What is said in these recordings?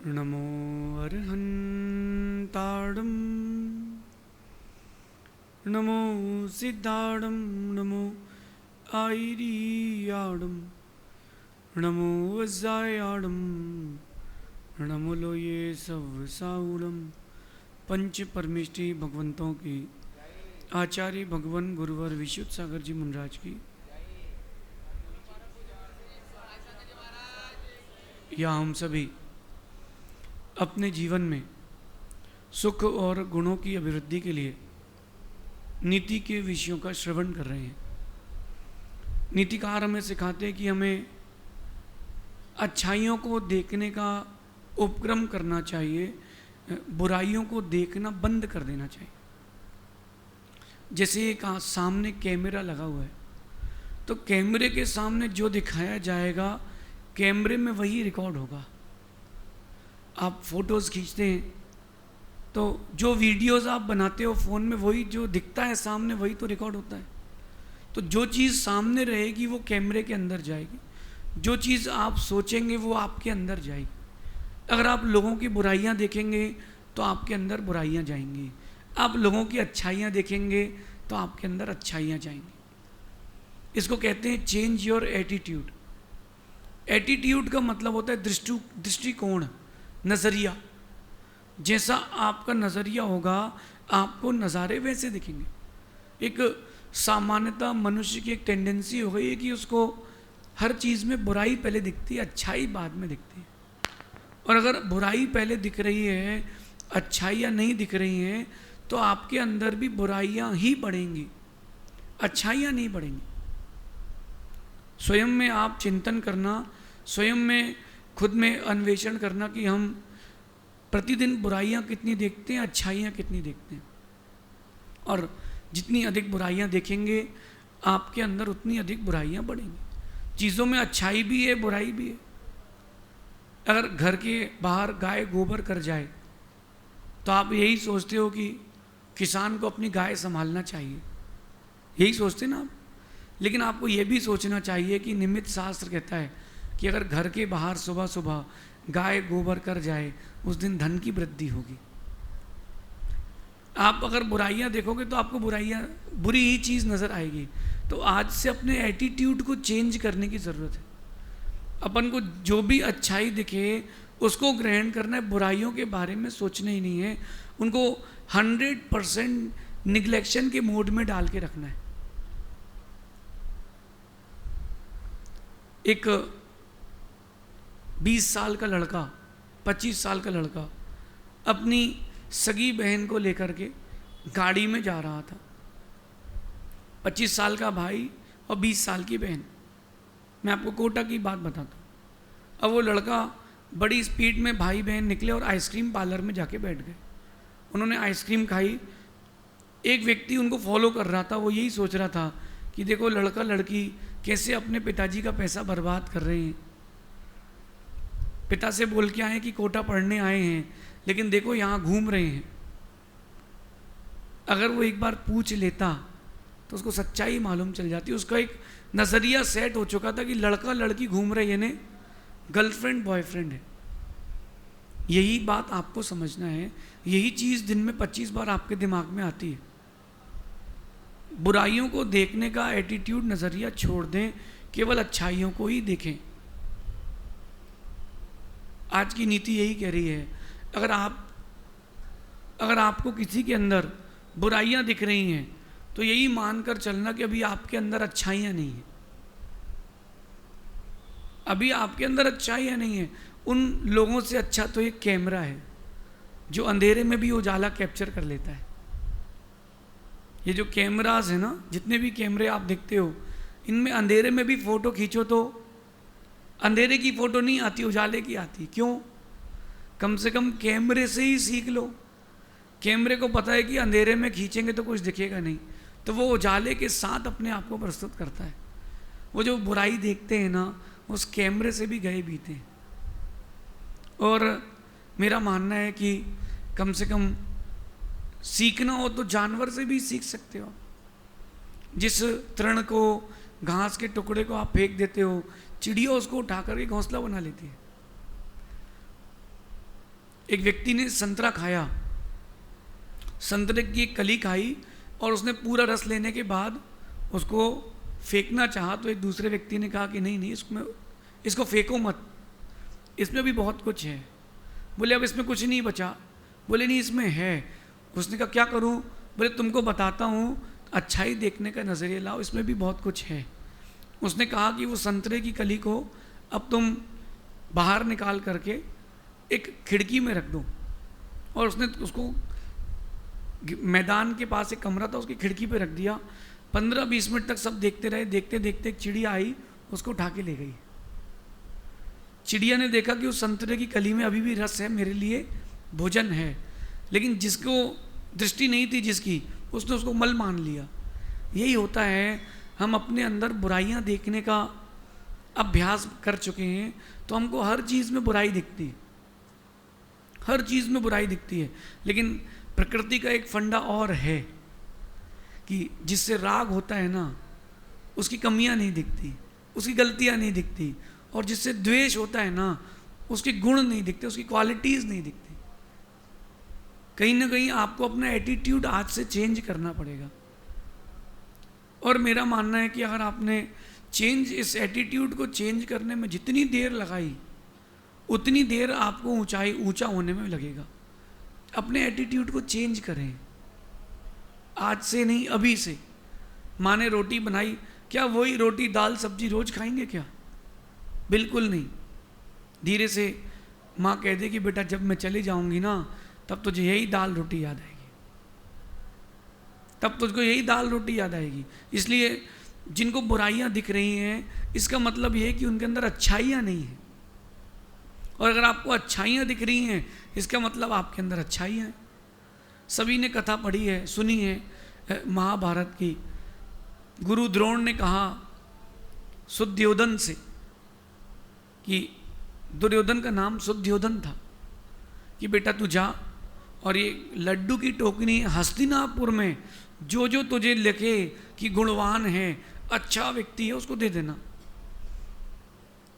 नमो अर्हन्ताडं नमो सिद्धाडं नमो आयरियाडं नमो वज्रायाडं नमो लोये सवसाउडं। पंच परमेष्टि भगवंतों की आचार्य भगवान गुरुवर विशुद्ध सागर जी मुनराज की या हम सभी अपने जीवन में सुख और गुणों की अभिवृद्धि के लिए नीति के विषयों का श्रवण कर रहे हैं। नीतिकार हमें सिखाते हैं कि हमें अच्छाइयों को देखने का उपक्रम करना चाहिए, बुराइयों को देखना बंद कर देना चाहिए। जैसे एक सामने कैमरा लगा हुआ है तो कैमरे के सामने जो दिखाया जाएगा कैमरे में वही रिकॉर्ड होगा। आप फोटोज़ खींचते हैं तो जो वीडियोज़ आप बनाते हो फ़ोन में वही जो दिखता है सामने वही तो रिकॉर्ड होता है। तो जो चीज़ सामने रहेगी वो कैमरे के अंदर जाएगी, जो चीज़ आप सोचेंगे वो आपके अंदर जाएगी। अगर आप लोगों की बुराइयां देखेंगे तो आपके अंदर बुराइयां जाएंगी, आप लोगों की अच्छाइयां देखेंगे तो आपके अंदर अच्छाइयां जाएंगी। इसको कहते हैं चेंज योर एटीट्यूड। एटीट्यूड का मतलब होता है दृष्टिकोण, नज़रिया। जैसा आपका नज़रिया होगा आपको नज़ारे वैसे दिखेंगे। एक सामान्यतः मनुष्य की एक टेंडेंसी हो गई है कि उसको हर चीज़ में बुराई पहले दिखती है, अच्छाई बाद में दिखती है। और अगर बुराई पहले दिख रही है, अच्छाइयाँ नहीं दिख रही हैं, तो आपके अंदर भी बुराइयाँ ही बढ़ेंगी, अच्छाइयाँ नहीं बढ़ेंगी। स्वयं में आप चिंतन करना, स्वयं में खुद में अन्वेषण करना कि हम प्रतिदिन बुराइयां कितनी देखते हैं, अच्छाइयां कितनी देखते हैं। और जितनी अधिक बुराइयां देखेंगे आपके अंदर उतनी अधिक बुराइयां बढ़ेंगी। चीज़ों में अच्छाई भी है, बुराई भी है। अगर घर के बाहर गाय गोबर कर जाए तो आप यही सोचते हो कि किसान को अपनी गाय संभालना चाहिए, यही सोचते ना आप। लेकिन आपको ये भी सोचना चाहिए कि निमित्त शास्त्र कहता है कि अगर घर के बाहर सुबह सुबह गाय गोबर कर जाए उस दिन धन की वृद्धि होगी। आप अगर बुराइयां देखोगे तो आपको बुराइयां, बुरी ही चीज़ नज़र आएगी। तो आज से अपने एटीट्यूड को चेंज करने की ज़रूरत है। अपन को जो भी अच्छाई दिखे उसको ग्रहण करना है, बुराइयों के बारे में सोचना ही नहीं है। उनको 100% निग्लेक्शन के मोड में डाल के रखना है। एक 20 साल का लड़का, 25 साल का लड़का अपनी सगी बहन को लेकर के गाड़ी में जा रहा था। 25 साल का भाई और 20 साल की बहन। मैं आपको कोटा की बात बताता हूँ। अब वो लड़का बड़ी स्पीड में, भाई बहन निकले और आइसक्रीम पार्लर में जाके बैठ गए। उन्होंने आइसक्रीम खाई। एक व्यक्ति उनको फॉलो कर रहा था, वो यही सोच रहा था कि देखो लड़का लड़की कैसे अपने पिताजी का पैसा बर्बाद कर रहे हैं। पिता से बोल के आए कि कोटा पढ़ने आए हैं, लेकिन देखो यहाँ घूम रहे हैं। अगर वो एक बार पूछ लेता तो उसको सच्चाई मालूम चल जाती। उसका एक नज़रिया सेट हो चुका था कि लड़का लड़की घूम रहे, यानी गर्लफ्रेंड बॉयफ्रेंड है। यही बात आपको समझना है। यही चीज़ दिन में 25 बार आपके दिमाग में आती है। बुराइयों को देखने का एटीट्यूड, नज़रिया छोड़ दें, केवल अच्छाइयों को ही देखें। आज की नीति यही कह रही है। अगर आपको किसी के अंदर बुराइयां दिख रही हैं तो यही मानकर चलना कि अभी आपके अंदर अच्छाइयां नहीं है, अभी आपके अंदर अच्छाइयां नहीं है। उन लोगों से अच्छा तो एक कैमरा है जो अंधेरे में भी उजाला कैप्चर कर लेता है। ये जो कैमरास है ना, जितने भी कैमरे आप देखते हो, इनमें अंधेरे में भी फ़ोटो खींचो तो अंधेरे की फ़ोटो नहीं आती, उजाले की आती। क्यों? कम से कम कैमरे से ही सीख लो। कैमरे को पता है कि अंधेरे में खींचेंगे तो कुछ दिखेगा नहीं, तो वो उजाले के साथ अपने आप को प्रस्तुत करता है। वो जो बुराई देखते हैं ना, उस कैमरे से भी गए बीते हैं। और मेरा मानना है कि कम से कम सीखना हो तो जानवर से भी सीख सकते हो। जिस तृण को, घास के टुकड़े को आप फेंक देते हो, चिड़िया उसको उठा करके घोंसला बना लेती है। एक व्यक्ति ने संतरा खाया, संतरे की एक कली खाई और उसने पूरा रस लेने के बाद उसको फेंकना चाहा, तो एक दूसरे व्यक्ति ने कहा कि नहीं नहीं, इसको फेंको मत, इसमें भी बहुत कुछ है। बोले अब इसमें कुछ नहीं बचा। बोले नहीं इसमें है। उसने कहा क्या करूं? बोले तुमको बताता हूं, अच्छाई देखने का नज़रिया लाओ, इसमें भी बहुत कुछ है। उसने कहा कि वो संतरे की कली को अब तुम बाहर निकाल करके एक खिड़की में रख दो, और उसने उसको मैदान के पास एक कमरा था, उसकी खिड़की पे रख दिया। 15-20 मिनट तक सब देखते रहे। देखते देखते एक चिड़िया आई, उसको उठा के ले गई। चिड़िया ने देखा कि उस संतरे की कली में अभी भी रस है, मेरे लिए भोजन है, लेकिन जिसको दृष्टि नहीं थी जिसकी, उसने उसको मल मान लिया। यही होता है, हम अपने अंदर बुराइयां देखने का अभ्यास कर चुके हैं, तो हमको हर चीज़ में बुराई दिखती है, हर चीज़ में बुराई दिखती है। लेकिन प्रकृति का एक फंडा और है कि जिससे राग होता है ना, उसकी कमियां नहीं दिखती, उसकी गलतियां नहीं दिखती, और जिससे द्वेष होता है ना, उसके गुण नहीं दिखते, उसकी क्वालिटीज़ नहीं दिखती। कहीं ना कहीं आपको अपना एटीट्यूड आज से चेंज करना पड़ेगा। और मेरा मानना है कि अगर आपने इस एटीट्यूड को चेंज करने में जितनी देर लगाई, उतनी देर आपको ऊंचा होने में लगेगा। अपने एटीट्यूड को चेंज करें, आज से नहीं, अभी से। माँ ने रोटी बनाई, क्या वही रोटी दाल सब्जी रोज खाएंगे क्या? बिल्कुल नहीं। धीरे से माँ कह दे कि बेटा जब मैं चली जाऊंगी ना, तब तुझे यही दाल रोटी याद आएगी, तब तुझको यही दाल रोटी याद आएगी। इसलिए जिनको बुराइयां दिख रही हैं, इसका मतलब ये है कि उनके अंदर अच्छाइयां नहीं है। और अगर आपको अच्छाइयां दिख रही हैं, इसका मतलब आपके अंदर अच्छाइयां हैं। सभी ने कथा पढ़ी है, सुनी है महाभारत की। गुरु द्रोण ने कहा सुद्योधन से, कि दुर्योधन का नाम सुद्योधन था, कि बेटा तू जा और ये लड्डू की टोकरी हस्तिनापुर में जो जो तुझे लिखे कि गुणवान है, अच्छा व्यक्ति है, उसको दे देना।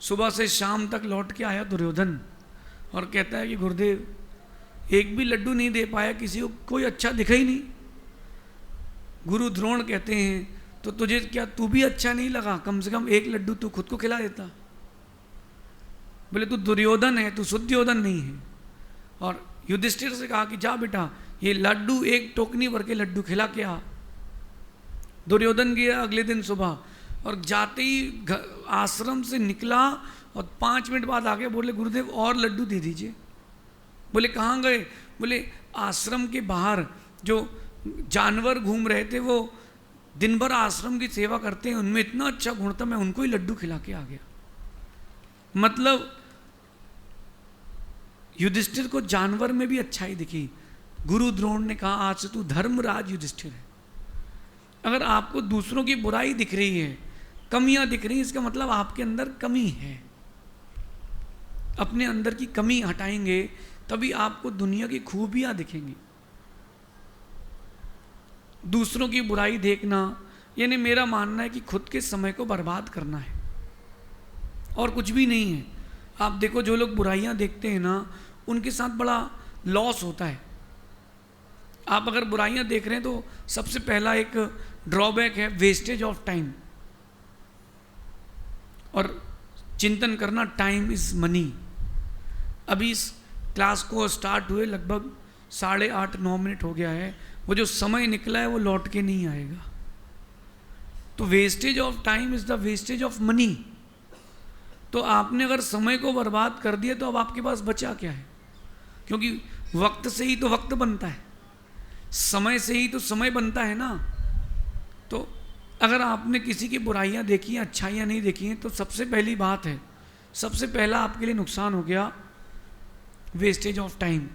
सुबह से शाम तक लौट के आया दुर्योधन और कहता है कि गुरुदेव एक भी लड्डू नहीं दे पाया, किसी को कोई अच्छा दिखा ही नहीं। गुरु द्रोण कहते हैं तो तुझे क्या, तू भी अच्छा नहीं लगा? कम से कम एक लड्डू तू खुद को खिला देता। बोले तू दुर्योधन है, तू शुद्धयोधन नहीं है। और युधिष्ठिर से कहा कि जा बेटा ये लड्डू, एक टोकनी भर के लड्डू खिला के आ। दुर्योधन गया अगले दिन सुबह, और जाते ही आश्रम से निकला और 5 मिनट बाद आके बोले गुरुदेव और लड्डू दे दीजिए। बोले कहाँ गए? बोले आश्रम के बाहर जो जानवर घूम रहे थे, वो दिन भर आश्रम की सेवा करते हैं, उनमें इतना अच्छा गुण था, मैं उनको ही लड्डू खिला के आ गया। मतलब युधिष्ठिर को जानवर में भी अच्छाई दिखी। गुरु द्रोण ने कहा आज से तू धर्मराज युधिष्ठिर है। अगर आपको दूसरों की बुराई दिख रही है, कमियां दिख रही हैं, इसका मतलब आपके अंदर कमी है। अपने अंदर की कमी हटाएंगे तभी आपको दुनिया की खूबियां दिखेंगी। दूसरों की बुराई देखना, यानी मेरा मानना है कि खुद के समय को बर्बाद करना है, और कुछ भी नहीं है। आप देखो जो लोग बुराइयां देखते हैं ना, उनके साथ बड़ा लॉस होता है। आप अगर बुराइयां देख रहे हैं तो सबसे पहला एक ड्रॉबैक है वेस्टेज ऑफ टाइम। और चिंतन करना, टाइम इज मनी। अभी इस क्लास को स्टार्ट हुए लगभग 8:30-9 मिनट हो गया है। वो जो समय निकला है वो लौट के नहीं आएगा। तो wastage of time is the wastage of money. तो आपने अगर समय को बर्बाद कर दिया तो अब आपके पास बचा क्या है? क्योंकि वक्त से ही तो वक्त बनता है, समय से ही तो समय बनता है ना। तो अगर आपने किसी की बुराइयां देखी हैं, अच्छाइयां नहीं देखी हैं, तो सबसे पहली बात है, सबसे पहला आपके लिए नुकसान हो गया वेस्टेज ऑफ टाइम।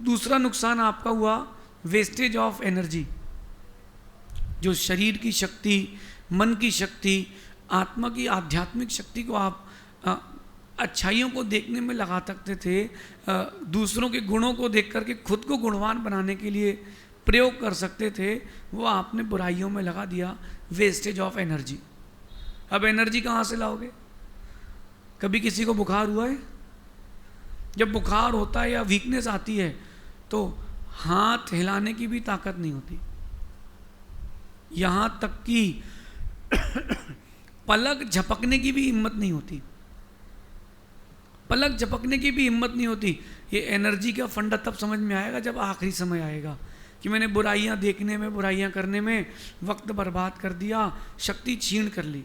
दूसरा नुकसान आपका हुआ वेस्टेज ऑफ एनर्जी। जो शरीर की शक्ति, मन की शक्ति, आत्मा की आध्यात्मिक शक्ति को आप अच्छाइयों को देखने में लगा सकते थे, दूसरों के गुणों को देख करके खुद को गुणवान बनाने के लिए प्रयोग कर सकते थे, वो आपने बुराइयों में लगा दिया। Wastage of energy. अब एनर्जी कहाँ से लाओगे? कभी किसी को बुखार हुआ है? जब बुखार होता है या वीकनेस आती है तो हाथ हिलाने की भी ताकत नहीं होती, यहाँ तक कि पलक झपकने की भी हिम्मत नहीं होती, पलक झपकने की भी हिम्मत नहीं होती। ये एनर्जी का फंडा तब समझ में आएगा जब आखिरी समय आएगा कि मैंने बुराइयां देखने में, बुराइयां करने में वक्त बर्बाद कर दिया, शक्ति छीन कर ली।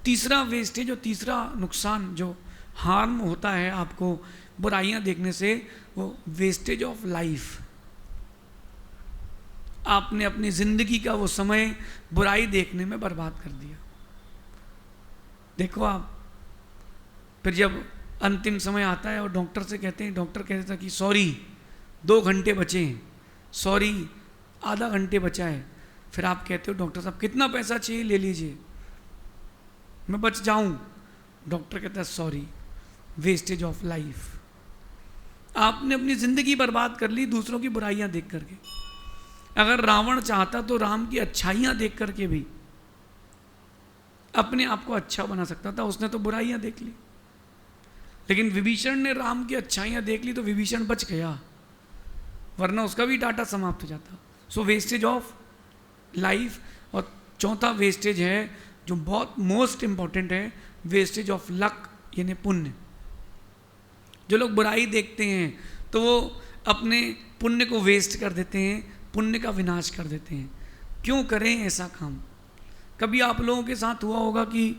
तीसरा वेस्टेज और तीसरा नुकसान जो हार्म होता है आपको बुराइयां देखने से, वो वेस्टेज ऑफ लाइफ। आपने अपनी जिंदगी का वो समय बुराई देखने में बर्बाद कर दिया। देखो आप, फिर जब अंतिम समय आता है और डॉक्टर से कहते हैं, डॉक्टर कहता है कि सॉरी 2 घंटे बचे हैं, सॉरी आधा घंटे बचा है, फिर आप कहते हो डॉक्टर साहब कितना पैसा चाहिए ले लीजिए मैं बच जाऊं। डॉक्टर कहता है सॉरी, वेस्टेज ऑफ लाइफ। आपने अपनी जिंदगी बर्बाद कर ली दूसरों की बुराइयां देख करके। अगर रावण चाहता तो राम की अच्छाइयां देख करके भी अपने आप को अच्छा बना सकता था, उसने तो बुराइयां देख ली। लेकिन विभीषण ने राम की अच्छाइयां देख ली तो विभीषण बच गया, वरना उसका भी डाटा समाप्त हो जाता। सो वेस्टेज ऑफ लाइफ। और चौथा वेस्टेज है जो बहुत मोस्ट इंपॉर्टेंट है, वेस्टेज ऑफ लक, यानी पुण्य। जो लोग बुराई देखते हैं तो वो अपने पुण्य को वेस्ट कर देते हैं, पुण्य का विनाश कर देते हैं। क्यों करें ऐसा काम? कभी आप लोगों के साथ हुआ होगा कि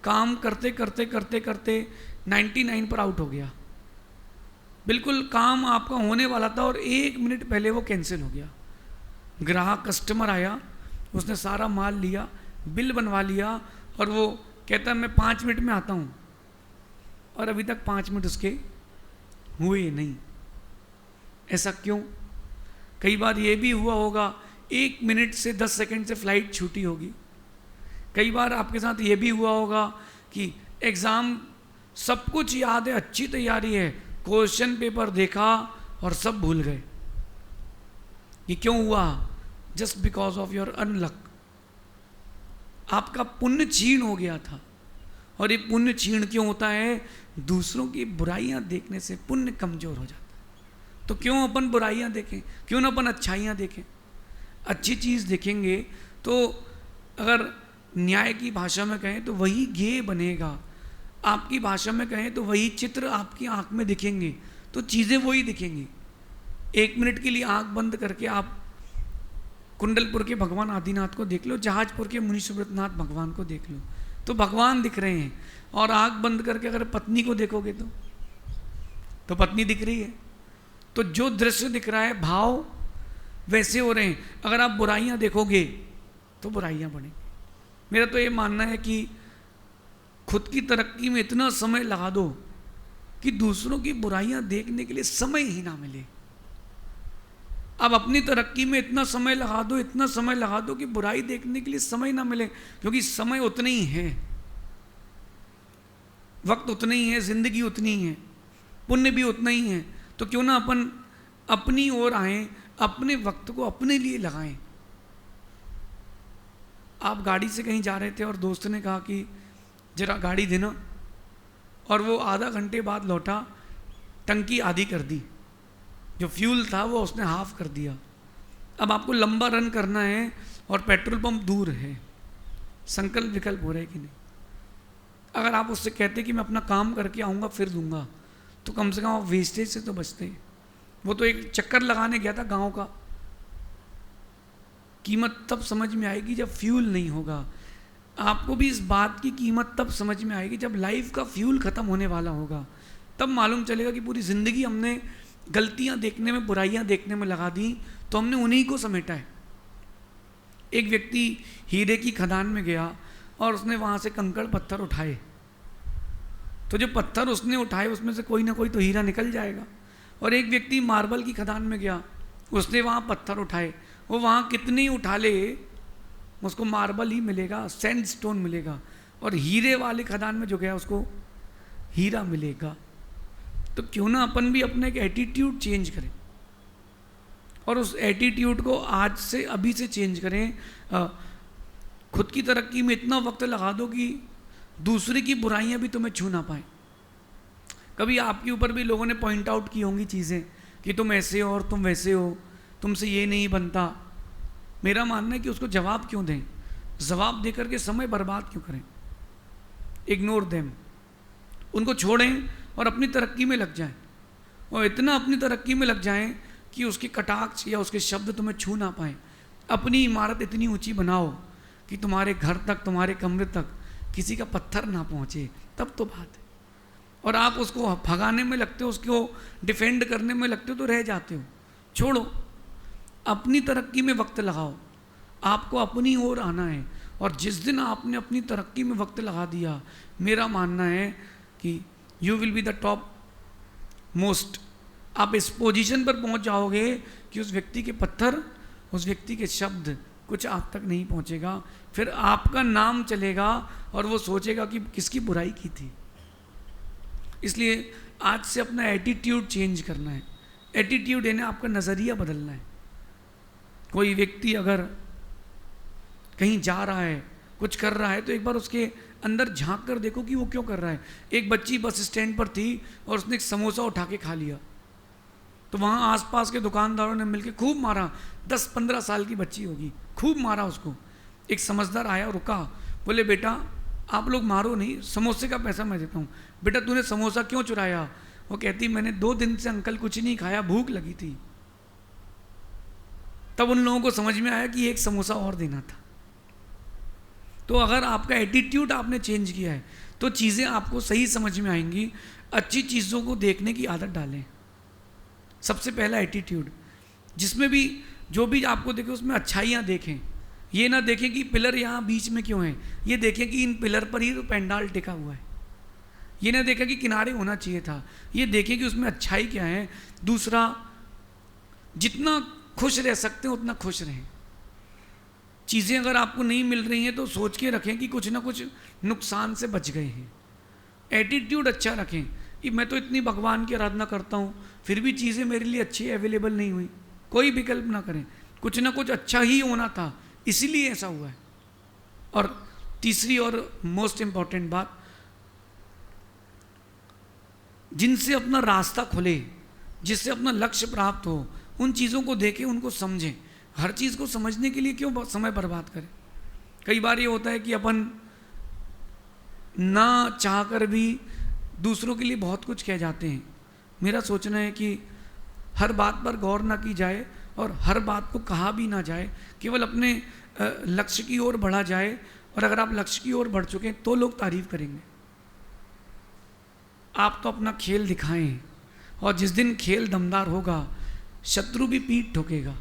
काम करते करते करते करते 99 पर आउट हो गया, बिल्कुल काम आपका होने वाला था और 1 मिनट पहले वो कैंसिल हो गया। ग्राहक कस्टमर आया, उसने सारा माल लिया, बिल बनवा लिया और वो कहता है मैं 5 मिनट में आता हूँ, और अभी तक 5 मिनट उसके हुए नहीं। ऐसा क्यों? कई बार ये भी हुआ होगा 1 मिनट से 10 सेकंड से फ्लाइट छूटी होगी। कई बार आपके साथ ये भी हुआ होगा कि एग्ज़ाम सब कुछ याद है, अच्छी तैयारी है, क्वेश्चन पेपर देखा और सब भूल गए। ये क्यों हुआ? जस्ट बिकॉज ऑफ योर अनलक। आपका पुण्य क्षीण हो गया था। और ये पुण्य क्षीण क्यों होता है? दूसरों की बुराइयां देखने से पुण्य कमजोर हो जाता है। तो क्यों अपन बुराइयां देखें, क्यों ना अपन अच्छाइयां देखें? अच्छी चीज़ देखेंगे तो अगर न्याय की भाषा में कहें तो वही ज्ञेय बनेगा, आपकी भाषा में कहें तो वही चित्र आपकी आंख में दिखेंगे, तो चीज़ें वही दिखेंगी। 1 मिनट के लिए आंख बंद करके आप कुंडलपुर के भगवान आदिनाथ को देख लो, जहाजपुर के मुनि सुब्रतनाथ भगवान को देख लो, तो भगवान दिख रहे हैं। और आंख बंद करके अगर पत्नी को देखोगे तो पत्नी दिख रही है। तो जो दृश्य दिख रहा है भाव वैसे हो रहे हैं। अगर आप बुराइयां देखोगे तो बुराइयां बढ़ेंगी। मेरा तो ये मानना है कि खुद की तरक्की में इतना समय लगा दो कि दूसरों की बुराइयां देखने के लिए समय ही ना मिले। अब अपनी तरक्की में इतना समय लगा दो, इतना समय लगा दो कि बुराई देखने के लिए समय ना मिले, क्योंकि समय उतना ही है, वक्त उतना ही है, जिंदगी उतनी ही है, पुण्य भी उतना ही है। तो क्यों ना अपन अपनी ओर आए, अपने वक्त को अपने लिए लगाएं। आप गाड़ी से कहीं जा रहे थे और दोस्त ने कहा कि जरा गाड़ी देना, और वो आधा घंटे बाद लौटा, टंकी आधी कर दी, जो फ्यूल था वो उसने हाफ कर दिया। अब आपको लंबा रन करना है और पेट्रोल पंप दूर है, संकल्प विकल्प हो रहे कि नहीं? अगर आप उससे कहते कि मैं अपना काम करके आऊँगा फिर दूंगा, तो कम से कम आप वेस्टेज से तो बचते हैं। वो तो एक चक्कर लगाने गया था गांव का। कीमत तब समझ में आएगी जब फ्यूल नहीं होगा। आपको भी इस बात की कीमत तब समझ में आएगी जब लाइफ का फ्यूल खत्म होने वाला होगा। तब मालूम चलेगा कि पूरी ज़िंदगी हमने गलतियां देखने में, बुराइयां देखने में लगा दी, तो हमने उन्हीं को समेटा है। एक व्यक्ति हीरे की खदान में गया और उसने वहाँ से कंकड़ पत्थर उठाए, तो जो पत्थर उसने उठाए उसमें से कोई ना कोई तो हीरा निकल जाएगा। और एक व्यक्ति मार्बल की खदान में गया, उसने वहाँ पत्थर उठाए, वो वहाँ कितने ही उठा ले उसको मार्बल ही मिलेगा, सैंडस्टोन मिलेगा। और हीरे वाले खदान में जो गया उसको हीरा मिलेगा। तो क्यों ना अपन भी अपने एक एटीट्यूड चेंज करें, और उस एटीट्यूड को आज से, अभी से चेंज करें। खुद की तरक्की में इतना वक्त लगा दो कि दूसरे की बुराइयां भी तुम्हें छू ना पाए। कभी आपके ऊपर भी लोगों ने पॉइंट आउट की होंगी चीज़ें कि तुम ऐसे हो और तुम वैसे हो, तुमसे ये नहीं बनता। मेरा मानना है कि उसको जवाब क्यों दें, जवाब दे करके समय बर्बाद क्यों करें। इग्नोर देम, उनको छोड़ें और अपनी तरक्की में लग जाएं, और इतना अपनी तरक्की में लग जाएं कि उसके कटाक्ष या उसके शब्द तुम्हें छू ना पाएं। अपनी इमारत इतनी ऊंची बनाओ कि तुम्हारे घर तक, तुम्हारे कमरे तक किसी का पत्थर ना पहुंचे, तब तो बात है। और आप उसको भगाने में लगते हो, उसको डिफेंड करने में लगते हो तो रह जाते हो। छोड़ो, अपनी तरक्की में वक्त लगाओ। आपको अपनी ओर आना है, और जिस दिन आपने अपनी तरक्की में वक्त लगा दिया, मेरा मानना है कि you will be the top most. आप इस पोजीशन पर पहुंच जाओगे कि उस व्यक्ति के पत्थर, उस व्यक्ति के शब्द कुछ आप तक नहीं पहुंचेगा। फिर आपका नाम चलेगा और वो सोचेगा कि किसकी बुराई की थी। इसलिए आज से अपना एटीट्यूड चेंज करना है। एटीट्यूड यानी आपका नज़रिया बदलना है। कोई व्यक्ति अगर कहीं जा रहा है, कुछ कर रहा है, तो एक बार उसके अंदर झांक कर देखो कि वो क्यों कर रहा है। एक बच्ची बस स्टैंड पर थी और उसने एक समोसा उठा के खा लिया, तो वहाँ आसपास के दुकानदारों ने मिलकर खूब मारा। 10-15 साल की बच्ची होगी, खूब मारा उसको। एक समझदार आया, रुका, बोले बेटा आप लोग मारो नहीं, समोसे का पैसा मैं देता हूँ। बेटा तूने समोसा क्यों चुराया? वो कहती मैंने 2 दिन से अंकल कुछ नहीं खाया, भूख लगी थी। तब उन लोगों को समझ में आया कि एक समोसा और देना था। तो अगर आपका एटीट्यूड आपने चेंज किया है तो चीज़ें आपको सही समझ में आएंगी। अच्छी चीज़ों को देखने की आदत डालें। सबसे पहला एटीट्यूड, जिसमें भी जो भी आपको देखे उसमें अच्छाइयाँ देखें। ये ना देखें कि पिलर यहाँ बीच में क्यों है, ये देखें कि इन पिलर पर ही तो पंडाल टिका हुआ है। ये ना देखें कि किनारे होना चाहिए था, ये देखें कि उसमें अच्छाई क्या है। दूसरा, जितना खुश रह सकते हैं उतना खुश रहें। चीज़ें अगर आपको नहीं मिल रही हैं तो सोच के रखें कि कुछ ना कुछ नुकसान से बच गए हैं। एटीट्यूड अच्छा रखें कि मैं तो इतनी भगवान की आराधना करता हूँ, फिर भी चीज़ें मेरे लिए अच्छी अवेलेबल नहीं हुई। कोई विकल्प ना करें, कुछ ना कुछ अच्छा ही होना था, इसीलिए ऐसा हुआ है। और तीसरी और मोस्ट इम्पॉर्टेंट बात, जिनसे अपना रास्ता खुले, जिससे अपना लक्ष्य प्राप्त हो, उन चीज़ों को देखें, उनको समझें। हर चीज़ को समझने के लिए क्यों समय बर्बाद करें। कई बार ये होता है कि अपन ना चाहकर भी दूसरों के लिए बहुत कुछ कह जाते हैं। मेरा सोचना है कि हर बात पर गौर ना की जाए और हर बात को कहा भी ना जाए, केवल अपने लक्ष्य की ओर बढ़ा जाए। और अगर आप लक्ष्य की ओर बढ़ चुके हैं तो लोग तारीफ करेंगे। आप तो अपना खेल दिखाएं, और जिस दिन खेल दमदार होगा शत्रु भी पीठ ठोकेगा।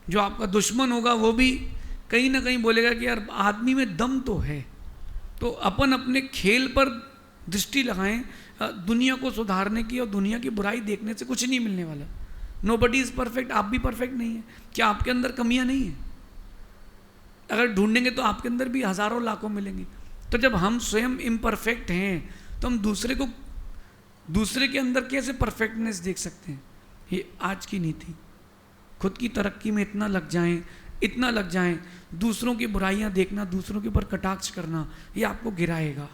जो आपका दुश्मन होगा वो भी कहीं ना कहीं बोलेगा कि यार आदमी में दम तो है। तो अपन अपने खेल पर दृष्टि लगाएं। दुनिया को सुधारने की और दुनिया की बुराई देखने से कुछ नहीं मिलने वाला। नोबडी इज़ परफेक्ट, आप भी परफेक्ट नहीं है। क्या आपके अंदर कमियां नहीं है? अगर ढूंढेंगे तो आपके अंदर भी हज़ारों लाखों मिलेंगी। तो जब हम स्वयं इम्परफेक्ट हैं तो हम दूसरे के अंदर कैसे परफेक्टनेस देख सकते हैं? ये आज की नीति। खुद की तरक्की में इतना लग जाएं, दूसरों की बुराइयां देखना, दूसरों के ऊपर कटाक्ष करना, ये आपको गिराएगा।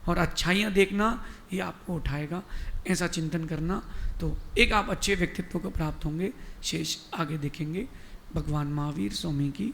और अच्छाइयाँ देखना, ये आपको उठाएगा। ऐसा चिंतन करना तो एक आप अच्छे व्यक्तित्व को प्राप्त होंगे। शेष आगे देखेंगे। भगवान महावीर स्वामी की